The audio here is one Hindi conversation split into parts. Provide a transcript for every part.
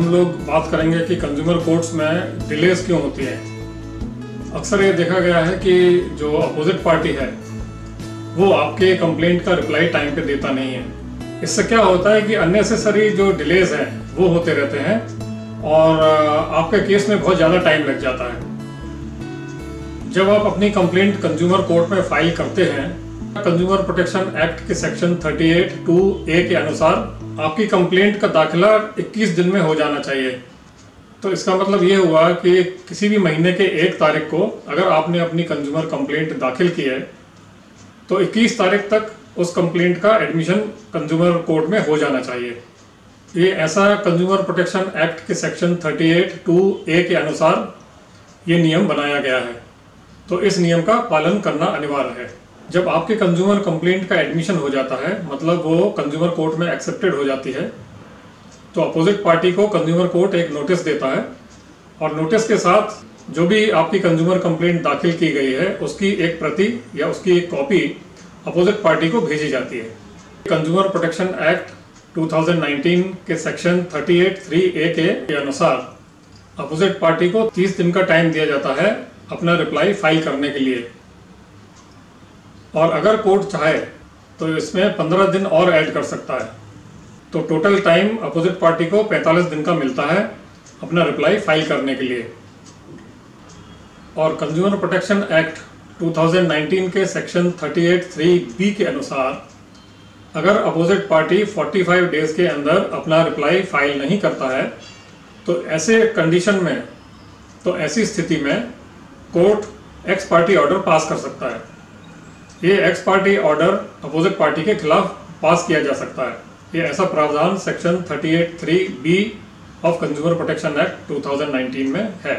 हम लोग बात करेंगे कि कंज्यूमर कोर्ट्स में डिलेज क्यों होती है। अक्सर ये देखा गया है कि जो अपोजिट पार्टी है वो आपके कंप्लेंट का रिप्लाई टाइम पे देता नहीं है। इससे क्या होता है कि अननेसेसरी जो डिलेज हैं वो होते रहते हैं और आपके केस में बहुत ज़्यादा टाइम लग जाता है। जब आप अपनी कंप्लेंट कंज्यूमर कोर्ट में फाइल करते हैं, कंज्यूमर प्रोटेक्शन एक्ट के सेक्शन 38(2)(a) के अनुसार आपकी कंप्लेंट का दाखिला 21 दिन में हो जाना चाहिए। तो इसका मतलब ये हुआ कि किसी भी महीने के 1 तारीख को अगर आपने अपनी कंज्यूमर कंप्लेंट दाखिल की है तो 21 तारीख तक उस कंप्लेंट का एडमिशन कंज्यूमर कोर्ट में हो जाना चाहिए। ये ऐसा कंज्यूमर प्रोटेक्शन एक्ट के सेक्शन 38(2)(a) के अनुसार ये नियम बनाया गया है। तो इस नियम का पालन करना अनिवार्य है। जब आपके कंज्यूमर कंप्लेंट का एडमिशन हो जाता है, मतलब वो कंज्यूमर कोर्ट में एक्सेप्टेड हो जाती है, तो अपोजिट पार्टी को कंज्यूमर कोर्ट एक नोटिस देता है और नोटिस के साथ जो भी आपकी कंज्यूमर कंप्लेंट दाखिल की गई है उसकी एक प्रति या उसकी एक कॉपी अपोजिट पार्टी को भेजी जाती है। कंज्यूमर प्रोटेक्शन एक्ट 2019 के सेक्शन 38(3)(a) के अनुसार अपोजिट पार्टी को 30 दिन का टाइम दिया जाता है अपना रिप्लाई फाइल करने के लिए, और अगर कोर्ट चाहे तो इसमें 15 दिन और ऐड कर सकता है। तो टोटल टाइम अपोजिट पार्टी को 45 दिन का मिलता है अपना रिप्लाई फाइल करने के लिए। और कंज्यूमर प्रोटेक्शन एक्ट 2019 के सेक्शन 38(3)(b) के अनुसार अगर अपोजिट पार्टी 45 डेज के अंदर अपना रिप्लाई फाइल नहीं करता है तो ऐसे कंडीशन में, तो ऐसी स्थिति में court x party order pass कर सकता है। ये x party order opposite party के खिलाफ पास किया जा सकता है। ये ऐसा प्रावधान section 38(3)(b) of consumer protection act 2019 में है।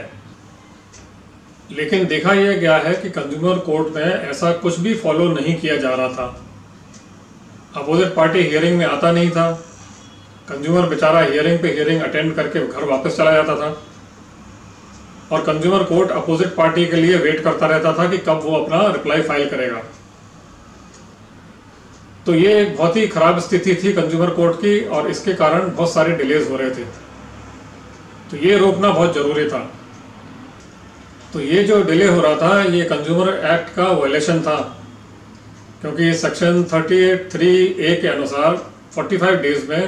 लेकिन देखा यह गया है कि कंज्यूमर कोर्ट में ऐसा कुछ भी फॉलो नहीं किया जा रहा था। अपोजिट पार्टी हियरिंग में आता नहीं था, कंज्यूमर बेचारा हियरिंग पे हियरिंग अटेंड करके घर वापस चला जाता था और कंज्यूमर कोर्ट अपोजिट पार्टी के लिए वेट करता रहता था कि कब वो अपना रिप्लाई फाइल करेगा। तो ये एक बहुत ही खराब स्थिति थी कंज्यूमर कोर्ट की और इसके कारण बहुत सारे डिलेज हो रहे थे। तो ये रोकना बहुत जरूरी था। तो ये जो डिले हो रहा था ये कंज्यूमर एक्ट का वायलेशन था, क्योंकि सेक्शन 38(3)(a) के अनुसार 45 डेज में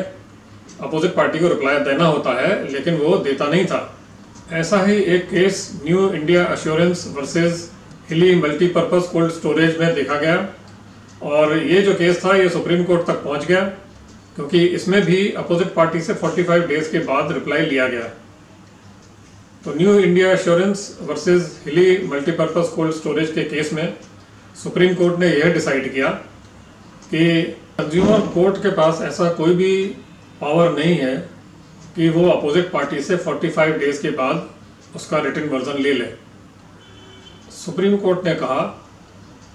अपोजिट पार्टी को रिप्लाई देना होता है, लेकिन वो देता नहीं था। ऐसा ही एक case new India assurance versus हिली मल्टीपर्पज कोल्ड स्टोरेज में देखा गया और ये जो केस था ये सुप्रीम कोर्ट तक पहुंच गया, क्योंकि इसमें भी अपोजिट पार्टी से 45 डेज के बाद रिप्लाई लिया गया। तो न्यू इंडिया एश्योरेंस वर्सेस हिली मल्टीपर्पज कोल्ड स्टोरेज के केस में सुप्रीम कोर्ट ने यह डिसाइड किया कि कंज्यूमर कोर्ट के पास ऐसा कोई भी पावर नहीं है कि वो अपोजिट पार्टी से 45 डेज के बाद उसका रिटन वर्जन ले ले। सुप्रीम कोर्ट ने कहा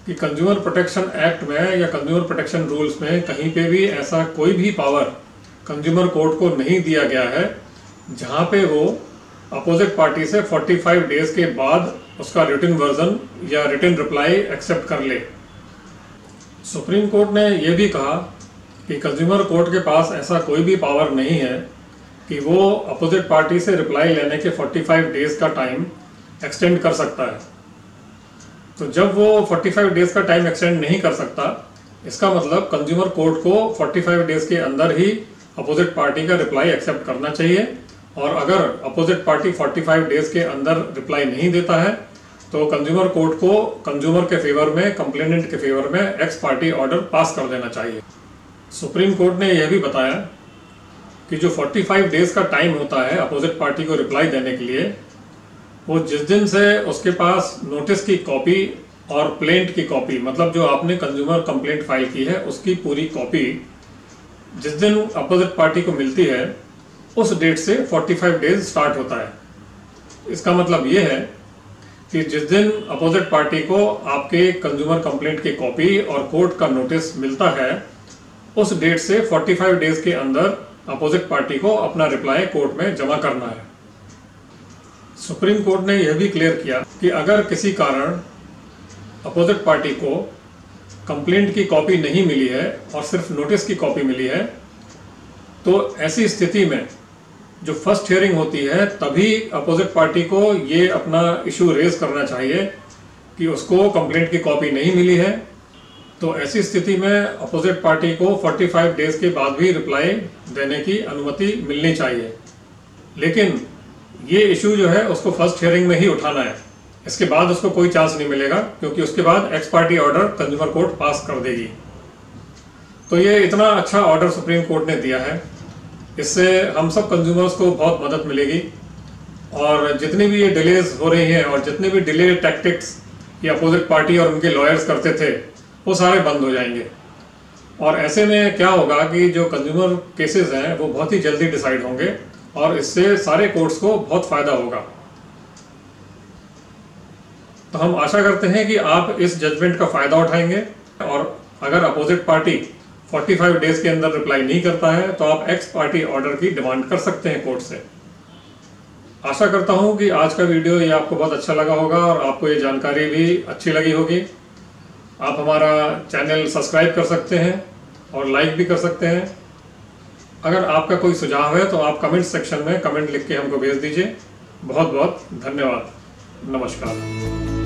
कि कंज्यूमर प्रोटेक्शन एक्ट में या कंज्यूमर प्रोटेक्शन रूल्स में कहीं पे भी ऐसा कोई भी पावर कंज्यूमर कोर्ट को नहीं दिया गया है जहां पे वो अपोजिट पार्टी से 45 डेज के बाद उसका रिटन वर्जन या रिटन रिप्लाई एक्सेप्ट कर ले। सुप्रीम कोर्ट ने यह भी कहा कि कंज्यूमर कोर्ट के पास ऐसा कोई भी पावर नहीं है कि वो अपोजिट पार्टी से रिप्लाई लेने के 45 डेज का टाइम एक्सटेंड कर सकता है। तो जब वो 45 डेज का टाइम एक्सटेंड नहीं कर सकता, इसका मतलब कंज्यूमर कोर्ट को 45 डेज के अंदर ही अपोजिट पार्टी का रिप्लाई एक्सेप्ट करना चाहिए, और अगर अपोजिट पार्टी 45 डेज के अंदर रिप्लाई नहीं देता है तो कंज्यूमर कोर्ट को कंज्यूमर के फेवर में, कंप्लेनेंट के फेवर में एक्स पार्टी ऑर्डर पास कर देना चाहिए। सुप्रीम कोर्ट ने यह भी बताया कि जो 45 डेज का टाइम होता है अपोजिट पार्टी को रिप्लाई देने के लिए, वो जिस दिन से उसके पास नोटिस की कॉपी और प्लेंट की कॉपी, मतलब जो आपने कंज्यूमर कंप्लेंट फाइल की है उसकी पूरी कॉपी जिस दिन अपोजिट पार्टी को मिलती है उस डेट से 45 डेज स्टार्ट होता है। इसका मतलब ये है कि जिस दिन अपोजिट पार्टी को आपके कंज्यूमर कंप्लेंट की कॉपी और कोर्ट का नोटिस मिलता है उस डेट से 45 डेज के अंदर अपोजिट पार्टी को अपना रिप्लाई कोर्ट में जमा करना है। सुप्रीम कोर्ट ने यह भी क्लियर किया कि अगर किसी कारण अपोजिट पार्टी को कंप्लेंट की कॉपी नहीं मिली है और सिर्फ नोटिस की कॉपी मिली है, तो ऐसी स्थिति में जो फर्स्ट हियरिंग होती है तभी अपोजिट पार्टी को ये अपना इशू रेज करना चाहिए कि उसको कंप्लेंट की कॉपी नहीं मिली है। तो ऐसी स्थिति में अपोजिट पार्टी को 45 डेज के बाद भी रिप्लाई देने की अनुमति मिलनी चाहिए। लेकिन ये इशू जो है उसको फर्स्ट हियरिंग में ही उठाना है, इसके बाद उसको कोई चांस नहीं मिलेगा, क्योंकि उसके बाद ex party order consumer court pass कर देगी। तो ये इतना अच्छा ऑर्डर सुप्रीम कोर्ट ने दिया है, इससे हम सब कंज्यूमर्स को बहुत मदद मिलेगी और जितनी भी ये डिलेज हो रही हैं और जितने भी डिले टैक्टिक्स ये अपोजिट पार्टी और उनके लॉयर्स करते थे वो सारे बंद हो जाएंगे। और ऐसे में क्या होगा कि जो कंज्यूमर केसेस हैं वो बहुत ही जल्दी डिसाइड होंगे और इससे सारे कोर्ट्स को बहुत फायदा होगा। तो हम आशा करते हैं कि आप इस जजमेंट का फायदा उठाएंगे और अगर अपोजिट पार्टी 45 डेज के अंदर रिप्लाई नहीं करता है तो आप एक्स पार्टी ऑर्डर की डिमांड कर सकते हैं कोर्ट से। आशा करता हूं कि आज का वीडियो ये आपको बहुत अच्छा लगा होगा और आपको ये जानकारी भी अच्छी लगी होगी। आप हमारा चैनल सब्सक्राइब कर सकते हैं और लाइक भी कर सकते हैं। अगर आपका कोई सुझाव है तो आप कमेंट सेक्शन में कमेंट लिख के हमको भेज दीजिए। बहुत बहुत धन्यवाद। नमस्कार।